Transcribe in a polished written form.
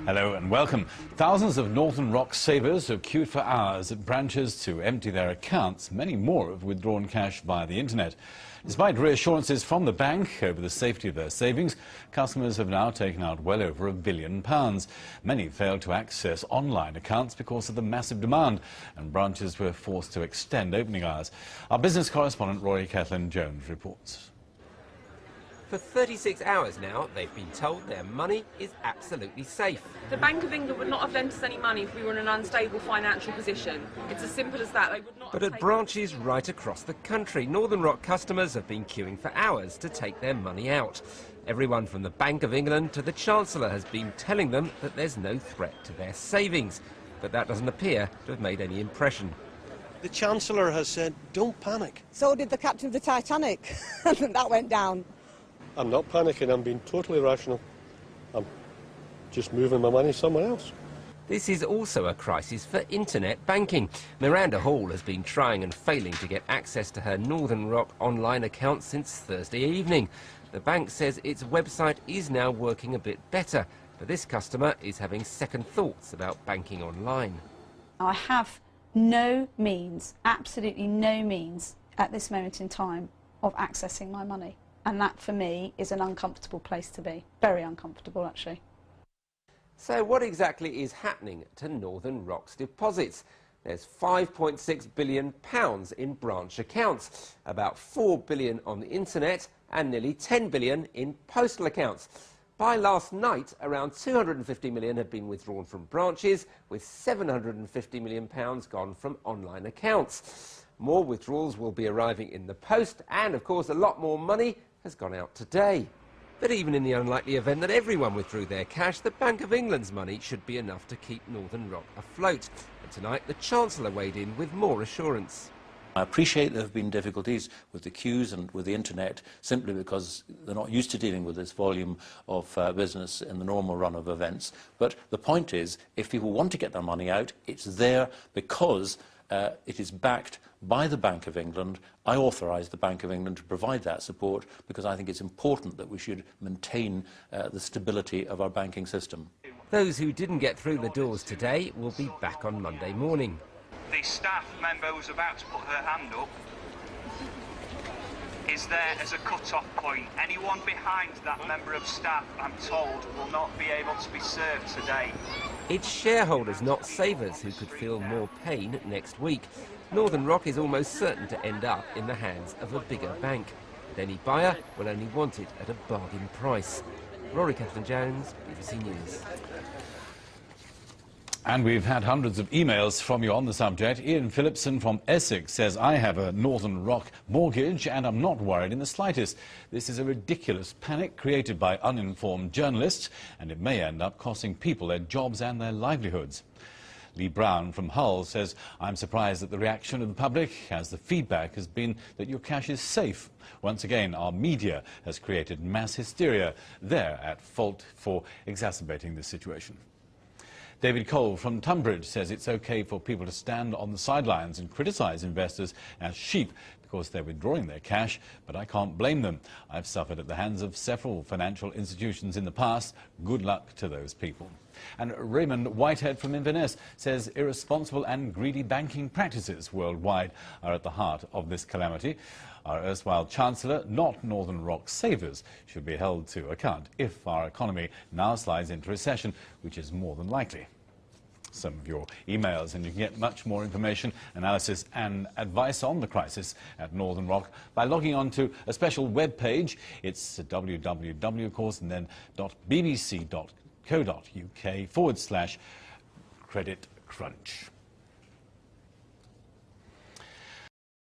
Hello and welcome. Thousands of Northern Rock savers have queued for hours at branches to empty their accounts. Many more have withdrawn cash via the internet. Despite reassurances from the bank over the safety of their savings, customers have now taken out well over £1 billion. Many failed to access online accounts because of the massive demand, and branches were forced to extend opening hours. Our business correspondent Rory Catlin-Jones reports. For 36 hours now, they've been told their money is absolutely safe. The Bank of England would not have lent us any money if we were in an unstable financial position. It's as simple as that. They would not. But at branches right across the country, Northern Rock customers have been queuing for hours to take their money out. Everyone from the Bank of England to the Chancellor has been telling them that there's no threat to their savings. But that doesn't appear to have made any impression. The Chancellor has said, don't panic. So did the captain of the Titanic. That went down. I'm not panicking, I'm being totally rational. I'm just moving my money somewhere else. This is also a crisis for internet banking. Miranda Hall has been trying and failing to get access to her Northern Rock online account since Thursday evening. The bank says its website is now working a bit better, but this customer is having second thoughts about banking online. I have no means, absolutely no means, at this moment in time, of accessing my money. And that, for me, is an uncomfortable place to be. Very uncomfortable, actually. So what exactly is happening to Northern Rock's deposits? There's £5.6 billion in branch accounts, about £4 billion on the internet and nearly £10 billion in postal accounts. By last night, around £250 million had been withdrawn from branches, with £750 million gone from online accounts. More withdrawals will be arriving in the post, and of course a lot more money has gone out today. But even in the unlikely event that everyone withdrew their cash, the Bank of England's money should be enough to keep Northern Rock afloat. And tonight the Chancellor weighed in with more assurance. I appreciate there have been difficulties with the queues and with the internet simply because they're not used to dealing with this volume of business in the normal run of events. But the point is, if people want to get their money out, it's there because it is backed by the Bank of England. I authorise the Bank of England to provide that support because I think it's important that we should maintain the stability of our banking system. Those who didn't get through the doors today will be back on Monday morning. The staff member was about to put her hand up. Is there as a cut-off point. Anyone behind that member of staff, I'm told, will not be able to be served today. It's shareholders, not savers, who could feel more pain next week. Northern Rock is almost certain to end up in the hands of a bigger bank. But any buyer will only want it at a bargain price. Rory Catlin-Jones, BBC News. And we've had hundreds of emails from you on the subject. Ian Phillipson from Essex says, I have a Northern Rock mortgage and I'm not worried in the slightest. This is a ridiculous panic created by uninformed journalists, and it may end up costing people their jobs and their livelihoods. Lee Brown from Hull says, I'm surprised at the reaction of the public, as the feedback has been that your cash is safe. Once again, our media has created mass hysteria. They're at fault for exacerbating this situation. David Cole from Tunbridge says it's okay for people to stand on the sidelines and criticise investors as sheep because they're withdrawing their cash, but I can't blame them. I've suffered at the hands of several financial institutions in the past. Good luck to those people. And Raymond Whitehead from Inverness says irresponsible and greedy banking practices worldwide are at the heart of this calamity. Our erstwhile Chancellor, not Northern Rock savers, should be held to account if our economy now slides into recession, which is more than likely. Some of your emails, and you can get much more information, analysis and advice on the crisis at Northern Rock by logging on to a special web page. It's www, of course, and then bbc.co.uk/credit crunch.